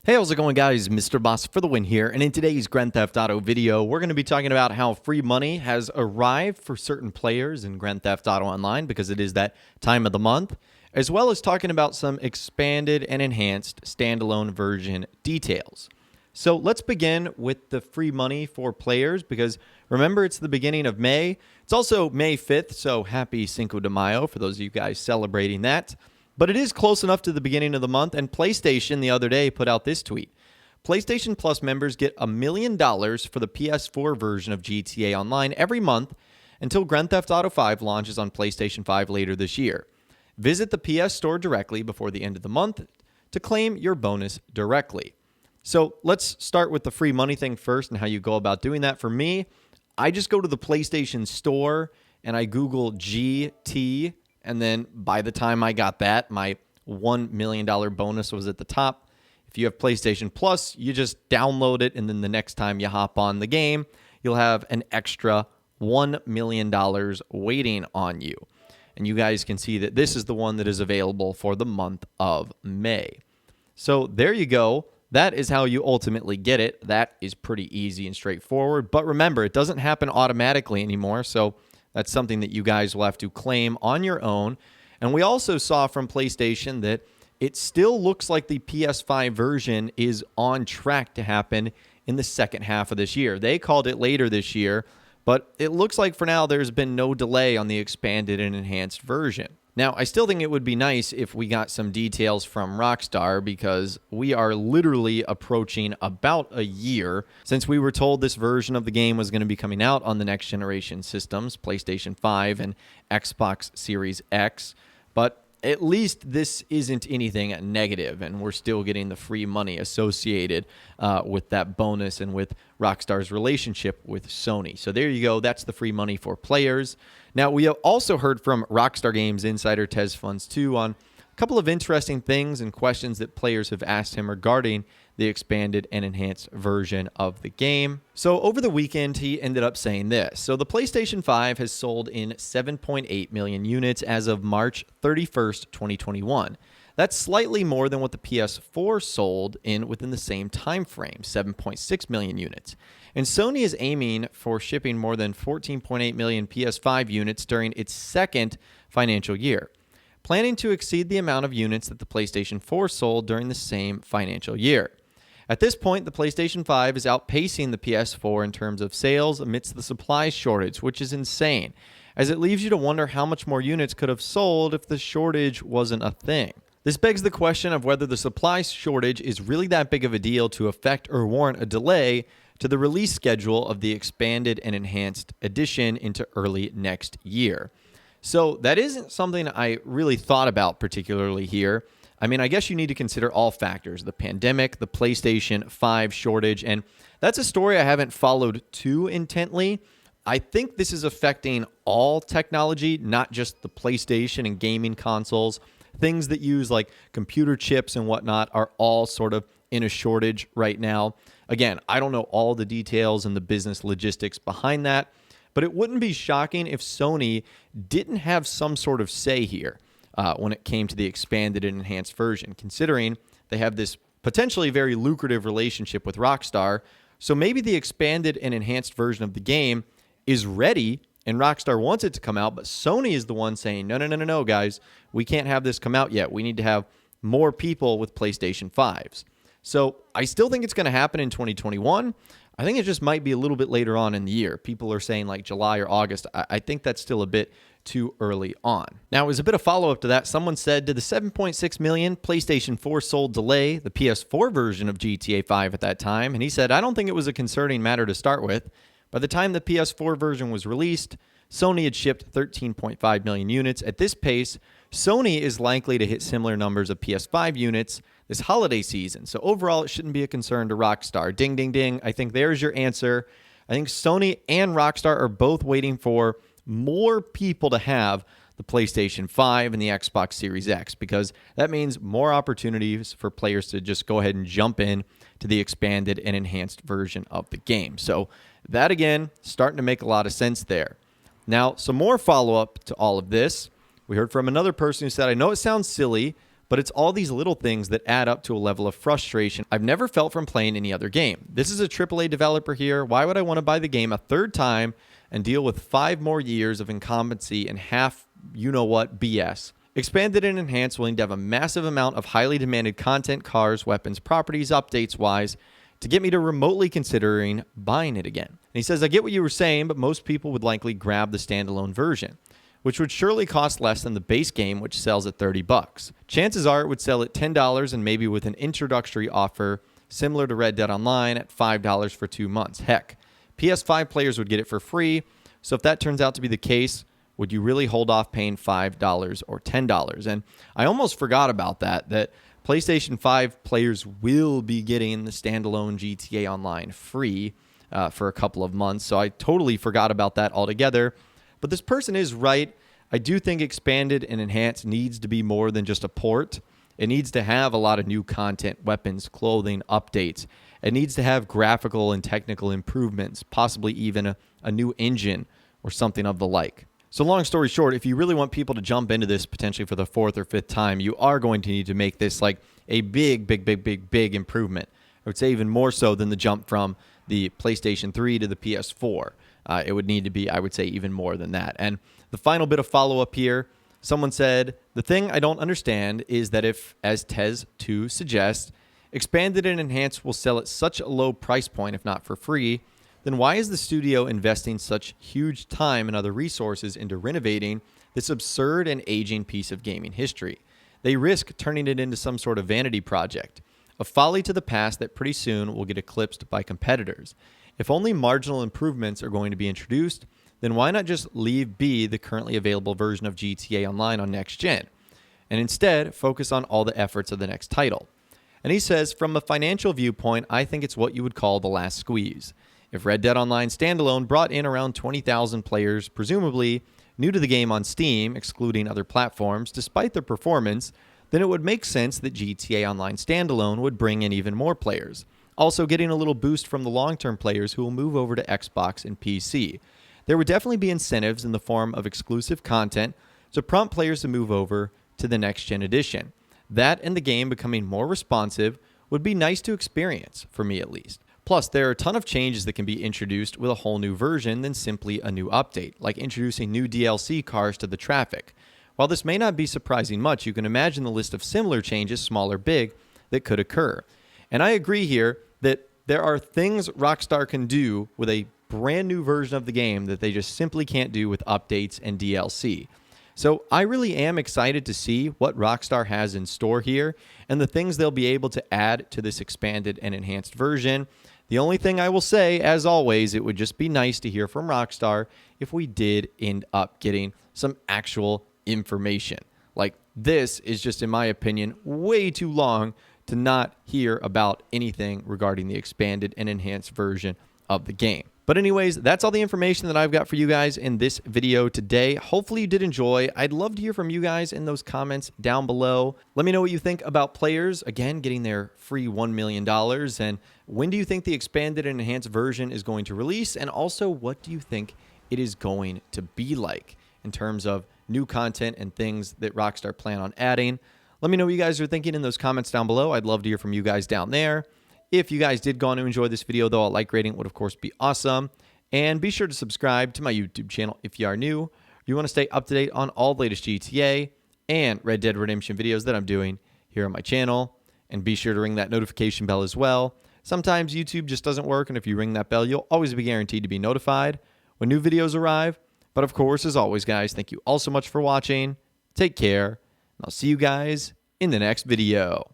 Hey, how's it going, guys? Mr. Boss for the win here, and in today's Grand Theft Auto video, we're going to be talking about how free money has arrived for certain players in Grand Theft Auto Online because it is that time of the month, as well as talking about some expanded and enhanced standalone version details. So let's begin with the free money for players because remember, it's the beginning of May. It's also May 5th, so happy Cinco De Mayo for those of you guys celebrating that. But it is close enough to the beginning of the month, and PlayStation the other day put out this tweet. PlayStation Plus members get $1 million for the PS4 version of GTA Online every month until Grand Theft Auto 5 launches on PlayStation 5 later this year. Visit the PS Store directly before the end of the month to claim your bonus directly. So let's start with the free money thing first and how you go about doing that. For me, I just go to the PlayStation Store and I Google GT. And then by the time I got that, my $1 million bonus was at the top. If you have PlayStation Plus, you just download it, and then the next time you hop on the game, you'll have an extra $1 million waiting on you. And you guys can see that this is the one that is available for the month of May. So there you go. That is how you ultimately get it. That is pretty easy and straightforward. But remember, it doesn't happen automatically anymore, so that's something that you guys will have to claim on your own. And we also saw from PlayStation that it still looks like the PS5 version is on track to happen in the second half of this year. They called it later this year, but it looks like for now there's been no delay on the expanded and enhanced version. Now, I still think it would be nice if we got some details from Rockstar because we are literally approaching about a year since we were told this version of the game was going to be coming out on the next generation systems, PlayStation 5 and Xbox Series X. But at least this isn't anything negative, and we're still getting the free money associated with that bonus and with Rockstar's relationship with Sony. So there you go. That's the free money for players. Now, we have also heard from Rockstar Games insider Tez Funds 2 on a couple of interesting things and questions that players have asked him regarding the expanded and enhanced version of the game. So over the weekend, he ended up saying this. So the PlayStation 5 has sold in 7.8 million units as of March 31st, 2021. That's slightly more than what the PS4 sold in within the same time frame, 7.6 million units. And Sony is aiming for shipping more than 14.8 million PS5 units during its second financial year, planning to exceed the amount of units that the PlayStation 4 sold during the same financial year. At this point, the PlayStation 5 is outpacing the PS4 in terms of sales amidst the supply shortage, which is insane, as it leaves you to wonder how much more units could have sold if the shortage wasn't a thing. This begs the question of whether the supply shortage is really that big of a deal to affect or warrant a delay to the release schedule of the expanded and enhanced edition into early next year. So that isn't something I really thought about particularly here. I mean, I guess you need to consider all factors, the pandemic, the PlayStation 5 shortage, and that's a story I haven't followed too intently. I think this is affecting all technology, not just the PlayStation and gaming consoles. Things that use like computer chips and whatnot are all sort of in a shortage right now. Again, I don't know all the details and the business logistics behind that, but it wouldn't be shocking if Sony didn't have some sort of say here when it came to the expanded and enhanced version, considering they have this potentially very lucrative relationship with Rockstar. So maybe the expanded and enhanced version of the game is ready and Rockstar wants it to come out, but Sony is the one saying, no, guys, we can't have this come out yet. We need to have more people with PlayStation 5s. So I still think it's going to happen in 2021. I think it just might be a little bit later on in the year. People are saying like July or August. I think that's still a bit too early on. Now, as a bit of follow-up to that, someone said, did the 7.6 million PlayStation 4 sold delay the PS4 version of GTA 5 at that time? And he said, I don't think it was a concerning matter to start with. By the time the PS4 version was released, Sony had shipped 13.5 million units. At this pace, Sony is likely to hit similar numbers of PS5 units this holiday season. So overall, it shouldn't be a concern to Rockstar. Ding, ding, ding. I think there's your answer. I think Sony and Rockstar are both waiting for more people to have the PlayStation 5 and the Xbox Series X because that means more opportunities for players to just go ahead and jump in to the expanded and enhanced version of the game. So that, again, starting to make a lot of sense there. Now, some more follow-up to all of this. We heard from another person who said, I know it sounds silly, but But it's all these little things that add up to a level of frustration I've never felt from playing any other game. This is a AAA developer here. Why would I want to buy the game a third time and deal with 5 more years of incumbency and half you-know-what BS? Expanded and Enhanced will need to have a massive amount of highly demanded content, cars, weapons, properties, updates-wise, to get me to remotely considering buying it again. And he says, I get what you were saying, but most people would likely grab the standalone version, which would surely cost less than the base game, which sells at $30. Chances are it would sell at $10 and maybe with an introductory offer similar to Red Dead Online at $5 for 2 months. Heck, PS5 players would get it for free. So if that turns out to be the case, would you really hold off paying $5 or $10? And I almost forgot about that PlayStation 5 players will be getting the standalone GTA Online free for a couple of months. So I totally forgot about that altogether. But this person is right. I do think Expanded and Enhanced needs to be more than just a port. It needs to have a lot of new content, weapons, clothing, updates. It needs to have graphical and technical improvements, possibly even a new engine or something of the like. So long story short, if you really want people to jump into this potentially for the 4th or 5th time, you are going to need to make this like a big improvement. I would say even more so than the jump from the PlayStation 3 to the PS4. It would need to be, I would say, even more than that. And the final bit of follow-up here, someone said, the thing I don't understand is that if, as Tez2 suggests, Expanded and Enhanced will sell at such a low price point, if not for free, then why is the studio investing such huge time and other resources into renovating this absurd and aging piece of gaming history? They risk turning it into some sort of vanity project, a folly to the past that pretty soon will get eclipsed by competitors. If only marginal improvements are going to be introduced, then why not just leave be the currently available version of GTA Online on next gen, and instead focus on all the efforts of the next title? And he says, from a financial viewpoint, I think it's what you would call the last squeeze. If Red Dead Online standalone brought in around 20,000 players, presumably new to the game on Steam, excluding other platforms, despite their performance, then it would make sense that GTA Online standalone would bring in even more players, also getting a little boost from the long-term players who will move over to Xbox and PC. There would definitely be incentives in the form of exclusive content to prompt players to move over to the next-gen edition. That and the game becoming more responsive would be nice to experience, for me at least. Plus, there are a ton of changes that can be introduced with a whole new version than simply a new update, like introducing new DLC cars to the traffic. While this may not be surprising much, you can imagine the list of similar changes, small or big, that could occur. And I agree here that there are things Rockstar can do with a brand new version of the game that they just simply can't do with updates and DLC. So I really am excited to see what Rockstar has in store here and the things they'll be able to add to this expanded and enhanced version. The only thing I will say, as always, it would just be nice to hear from Rockstar if we did end up getting some actual information. Like, this is just, in my opinion, way too long to not hear about anything regarding the expanded and enhanced version of the game. But anyways, that's all the information that I've got for you guys in this video today. Hopefully you did enjoy. I'd love to hear from you guys in those comments down below. Let me know what you think about players, again, getting their free $1 million. And when do you think the expanded and enhanced version is going to release? And also, what do you think it is going to be like in terms of new content and things that Rockstar plan on adding? Let me know what you guys are thinking in those comments down below. I'd love to hear from you guys down there. If you guys did go on to enjoy this video, though, a like rating would, of course, be awesome. And be sure to subscribe to my YouTube channel if you are new. You want to stay up to date on all the latest GTA and Red Dead Redemption videos that I'm doing here on my channel. And be sure to ring that notification bell as well. Sometimes YouTube just doesn't work, and if you ring that bell, you'll always be guaranteed to be notified when new videos arrive. But of course, as always, guys, thank you all so much for watching. Take care, and I'll see you guys in the next video.